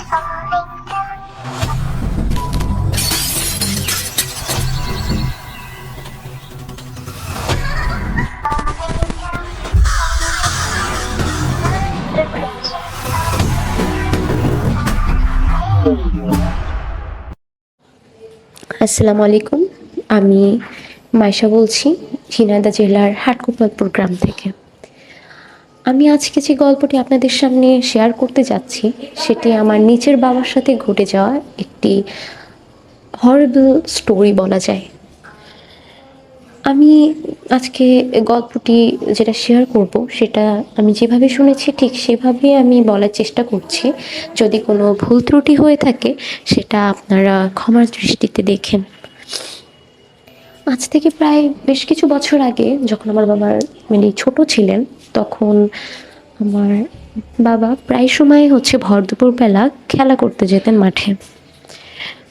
আসসালামু আলাইকুম। আমি মাইশা বলছি ঝিনাইদহ জেলার হাটগোপালপুর গ্রাম থেকে। আমি আজকে যে গল্পটি আপনাদের সামনে শেয়ার করতে যাচ্ছি সেটি আমার নিজের বাবার সাথে ঘটে যাওয়া একটি হরিবল স্টোরি বলা যায়। আমি আজকে গল্পটি যেটা শেয়ার করব সেটা আমি যেভাবে শুনেছি ঠিক সেভাবেই আমি বলার চেষ্টা করছি। যদি কোনো ভুল ত্রুটি হয়ে থাকে সেটা আপনারা ক্ষমার দৃষ্টিতে দেখেন। আজ থেকে প্রায় বেশ কিছু বছর আগে যখন আমার বাবার ছোট ছিলেন, তখন আমার বাবা প্রায় সময় ভর দুপুরবেলা খেলা করতে যেতেন মাঠে।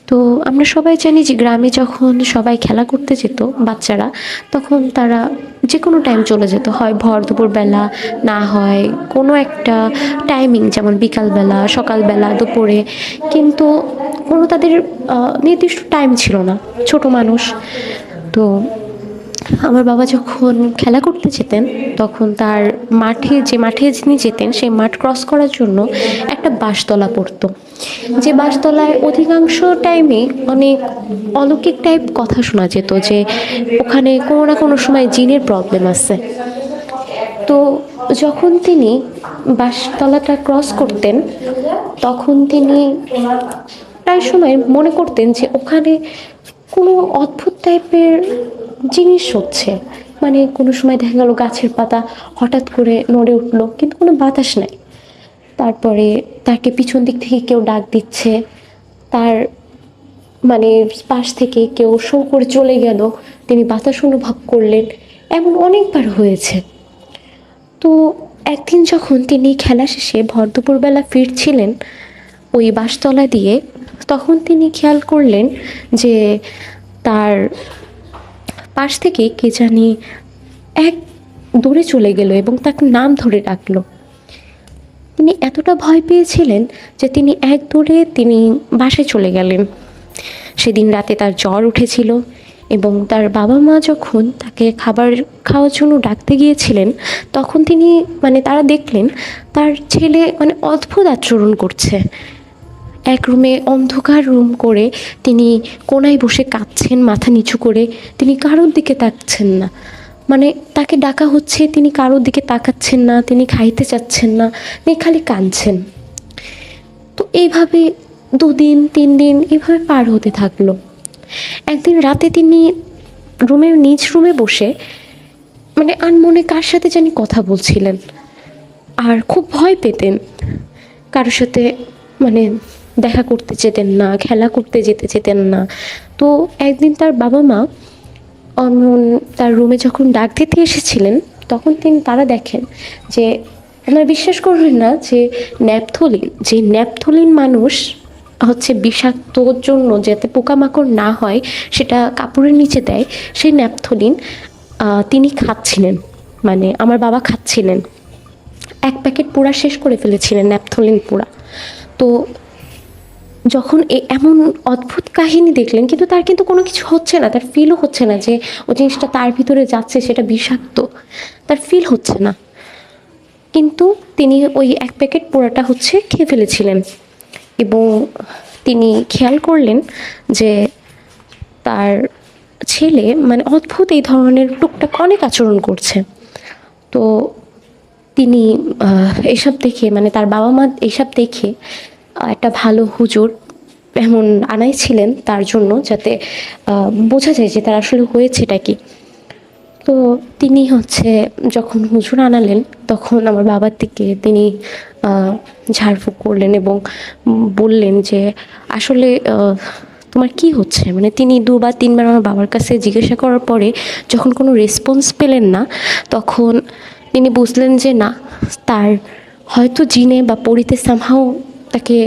তো আমরা সবাই জানি যে গ্রামে যখন সবাই খেলা করতে যেত বাচ্চারা, তখন তারা যে কোনো টাইম চলে যেত, হয় ভর দুপুরবেলা, না হয় কোনো একটা টাইমিং, যেমন বিকালবেলা, সকালবেলা, দুপুরে, কিন্তু কোনো তাদের নির্দিষ্ট টাইম ছিল না, ছোট মানুষ। তো আমার বাবা যখন খেলা করতে যেতেন তখন তার যে মাঠে যিনি যেতেন সেই মাঠ ক্রস করার জন্য একটা বাঁশতলা পড়তো, যে বাঁশতলায় অধিকাংশ টাইমে অনেক অলৌকিক টাইপ কথা শোনা যেত যে ওখানে কোনো না কোনো সময় জিনের প্রবলেম আছে। তো যখন তিনি বাঁশতলাটা ক্রস করতেন তখন তিনি প্রায় সময় মনে করতেন যে ওখানে কোনো অদ্ভুত টাইপের জিনিস হচ্ছে। কোনো সময় দেখা গেল গাছের পাতা হঠাৎ করে নড়ে উঠলো, কিন্তু কোনো বাতাস নাই। তারপরে তাকে পিছন দিক থেকে কেউ ডাক দিচ্ছে, তার পাশ থেকে কেউ শো করে চলে গেল, তিনি বাতাস অনুভব করলেন। এমন অনেকবার হয়েছে। তো একদিন যখন তিনি খেলা শেষে ভর দুপুরবেলা ফিরছিলেন ওই বাঁশতলা দিয়ে, তখন তিনি খেয়াল করলেন যে তার পাশ থেকে কে জানি এক দূরে চলে গেল এবং তাকে নাম ধরে ডাকলো। তিনি এতটা ভয় পেয়েছিলেন যে তিনি এক দৌড়ে বাসায় চলে গেলেন। সেদিন রাতে তার জ্বর উঠেছিল এবং তার বাবা মা যখন তাকে খাবার খাওয়ার জন্য ডাকতে গিয়েছিলেন তখন তিনি তারা দেখলেন তার ছেলে অদ্ভুত আচরণ করছে। এক রুমে, অন্ধকার রুম করে তিনি কোনায় বসে কাঁদছেন মাথা নিচু করে, তিনি কারোর দিকে তাকাচ্ছেন না। তাকে ডাকা হচ্ছে, তিনি কারোর দিকে তাকাচ্ছেন না, তিনি খাইতে চাচ্ছেন না, তিনি খালি কাঁদছেন। তো এইভাবে 2 দিন 3 দিন এভাবে পার হতে থাকলো। একদিন রাতে তিনি নিজ রুমে বসে আনমনে কার সাথে জানি কথা বলছিলেন, আর খুব ভয় পেতেন। কারোর সাথে দেখা করতে যেতেন না, খেলা করতে যেতেন না। তো একদিন তার বাবা মা তার রুমে যখন ডাক দিতে এসেছিলেন তখন তারা দেখেন যে, আপনারা বিশ্বাস করবেন না যে ন্যাপথলিন মানুষ বিষাক্তর জন্য যাতে পোকামাকড় না হয় সেটা কাপড়ের নিচে দেয়, সেই ন্যাপথলিন তিনি খাচ্ছিলেন। আমার বাবা খাচ্ছিলেন, 1 প্যাকেট পুরা শেষ করে ফেলেছিলেন ন্যাপথলিন পুরা। তো যখন এমন অদ্ভুত কাহিনী দেখলেন, কিন্তু তার কোনো কিছু হচ্ছে না, তার ফিলও হচ্ছে না যে ওই জিনিসটা তার ভিতরে যাচ্ছে সেটা বিষাক্ত, তার ফিল হচ্ছে না। কিন্তু তিনি ওই 1 প্যাকেট পুরাটা খেয়ে ফেলেছিলেন এবং তিনি খেয়াল করলেন যে তার ছেলে অদ্ভুত এই ধরনের টুকটাক অনেক আচরণ করছে। তো তিনি এইসব দেখে তার বাবা মা এইসব দেখে একটা ভালো হুজুর এমন আনাইছিলেন তার জন্য, যাতে বোঝা যায় যে তার আসলে হয়েছেটা কি। তো তিনি যখন হুজুর আনালেন তখন আমার বাবার দিকে তিনি ঝাড়ফুঁক করলেন এবং বললেন যে আসলে তোমার কি হচ্ছে। তিনি 2 বা 3 বার আমার বাবার কাছে জিজ্ঞাসা করার পরে যখন কোনো রেসপন্স পেলেন না, তখন তিনি বুঝলেন যে না, তার হয়তো জিনে বা পরিতে সামহাও তাকে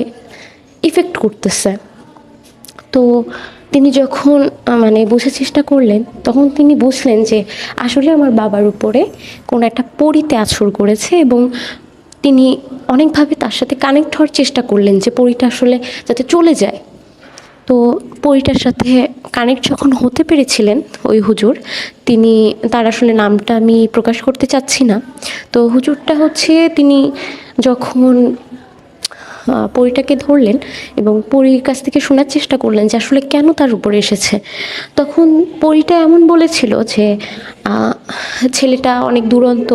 ইফেক্ট করতেছে। তো তিনি যখন বোঝার চেষ্টা করলেন তখন তিনি বুঝলেন যে আসলে আমার বাবার উপরে কোনো একটা পরিতে আছর করেছে এবং তিনি অনেকভাবে তার সাথে কানেক্ট হওয়ার চেষ্টা করলেন যে পরীটা আসলে যাতে চলে যায়। তো পরীটার সাথে কানেক্ট যখন হতে পেরেছিলেন ওই হুজুর, তিনি, তার আসলে নামটা আমি প্রকাশ করতে চাচ্ছি না। তো হুজুরটা হচ্ছে তিনি যখন পরীটাকে ধরলেন এবং পরীর কাছ থেকে শোনার চেষ্টা করলেন যে আসলে কেন তার উপরে এসেছে, তখন পরীটা এমন বলেছিল যে ছেলেটা অনেক দুরন্ত,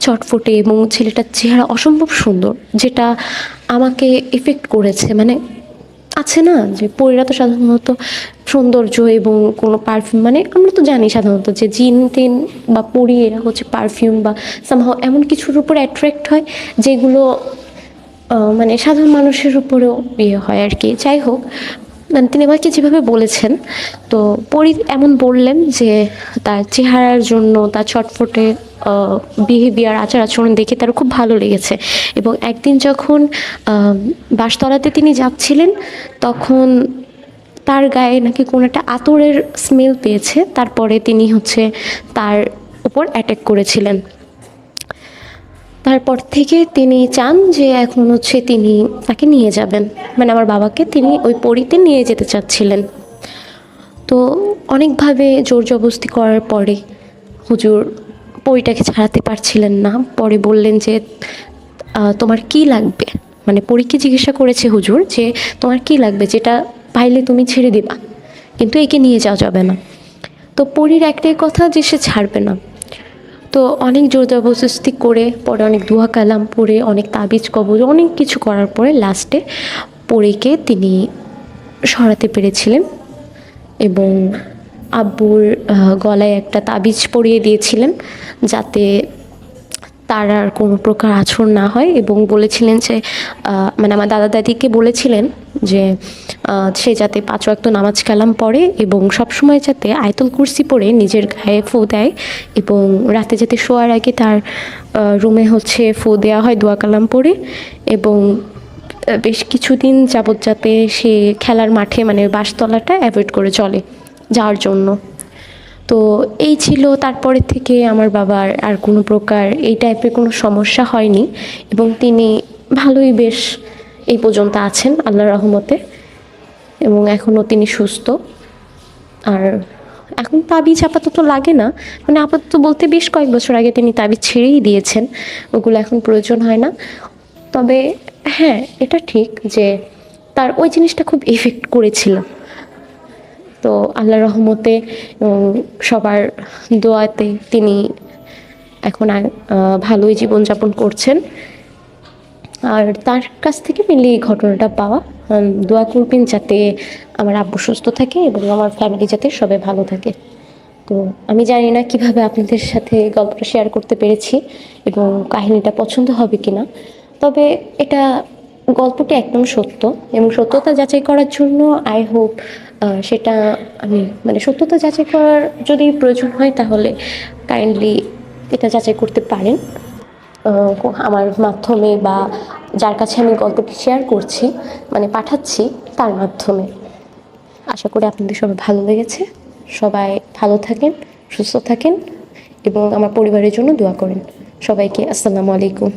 চটফটে এবং ছেলেটার চেহারা অসম্ভব সুন্দর, যেটা আমাকে এফেক্ট করেছে। মানে আছে না যে পরীরা তো সাধারণত সৌন্দর্য এবং কোনো পারফিউম, মানে আমরা তো জানি সাধারণত যে জিন টিন বা পরী এরা হচ্ছে পারফিউম বা সামহাও এমন কিছুর উপর অ্যাট্রাক্ট হয় যেগুলো মানে সাধারণ মানুষের উপরেও ইয়ে হয় আর কি। যাই হোক, মানে তিনি আমাকে যেভাবে বলেছেন, তো পরি এমন বললেন যে তার চেহারার জন্য, তার ছটফটে বিহেভিয়ার, আচার আচরণ দেখে তার খুব ভালো লেগেছে। এবং একদিন যখন বাঁশতলাতে তিনি যাচ্ছিলেন, তখন তার গায়ে নাকি কোনো একটা আতরের স্মেল পেয়েছে, তারপরে তিনি হচ্ছে তার উপর অ্যাটাক করেছিলেন। তারপর থেকে তিনি চান যে এখন হচ্ছে তিনি তাকে নিয়ে যাবেন, মানে আমার বাবাকে তিনি ওই পরীতে নিয়ে যেতে চাচ্ছিলেন। তো অনেকভাবে জোর জবরদস্তি করার পরে হুজুর পরীটাকে ছাড়াতে পারছিলেন না। পরে বললেন যে তোমার কি লাগবে, মানে পরীকে জিজ্ঞাসা করেছে হুজুর যে তোমার কি লাগবে, যেটা পাইলে তুমি ছেড়ে দিবা, কিন্তু একে নিয়ে যাওয়া যাবে না। তো পরীর একটাই কথা যে সে ছাড়বে না। তো অনেক জোর জবরদস্তি করে, পরে অনেক দোয়া কালাম পড়ে, অনেক তাবিজ কবজ, অনেক কিছু করার পরে লাস্টে পরীকে তিনি সরাতে পেরেছিলেন এবং আব্বুর গলায় একটা তাবিজ পরিয়ে দিয়েছিলেন যাতে তার আর কোনো প্রকার আঁচড় না হয়, এবং বলেছিলেন যে মানে আমার দাদা দাদিকে বলেছিলেন যে সে যাতে 5 ওয়াক্ত নামাজ কালাম পড়ে এবং সবসময় যাতে আয়াতুল কুরসি পড়ে নিজের গায়ে ফু দেয়, এবং রাতে যাতে শোয়ার আগে তার রুমে হচ্ছে ফু দেওয়া হয় দোয়া কালাম পড়ে, এবং বেশ কিছুদিন যাবৎ যাতে সে খেলার মাঠে, মানে বাসতলাটা অ্যাভয়েড করে চলে যাওয়ার জন্য। তো এই ছিল, তারপরে থেকে আমার বাবার আর কোনো প্রকার এই টাইপের কোনো সমস্যা হয়নি, এবং তিনি ভালোই বেশ এই পর্যন্ত আছেন আল্লাহর রহমতে, এবং এখনও তিনি সুস্থ। আর এখন তাবিজ আপাতত লাগে না, মানে আপাতত বলতে বেশ কয়েক বছর আগে তিনি তাবিজ ছেড়েই দিয়েছেন, ওগুলো এখন প্রয়োজন হয় না। তবে হ্যাঁ, এটা ঠিক যে তার ওই জিনিসটা খুব এফেক্ট করেছিল। তো আল্লাহর রহমতে সবার দোয়াতে তিনি এখন ভালোই জীবনযাপন করছেন। আর তার কাছ থেকে মিলে এই ঘটনাটা পাওয়া। দোয়া করবেন যাতে আমার আব্বু সুস্থ থাকে এবং আমার ফ্যামিলি যাতে সবাই ভালো থাকে। তো আমি জানি না কিভাবে আপনাদের সাথে গল্পটা শেয়ার করতে পেরেছি এবং কাহিনীটা পছন্দ হবে কিনা, তবে এটা গল্পটি একদম সত্য, এবং সত্যতা যাচাই করার জন্য আই হোপ সেটা আমি, মানে সত্যতা যাচাই করার যদি প্রয়োজন হয় তাহলে কাইন্ডলি এটা যাচাই করতে পারেন আমার মাধ্যমে, বা যার কাছে আমি গল্পটি শেয়ার করছি, মানে পাঠাচ্ছি, তার মাধ্যমে। আশা করি আপনাদের সবাই ভালো লেগেছে। সবাই ভালো থাকেন, সুস্থ থাকেন এবং আমার পরিবারের জন্য দোয়া করেন। সবাইকে আসসালামু আলাইকুম।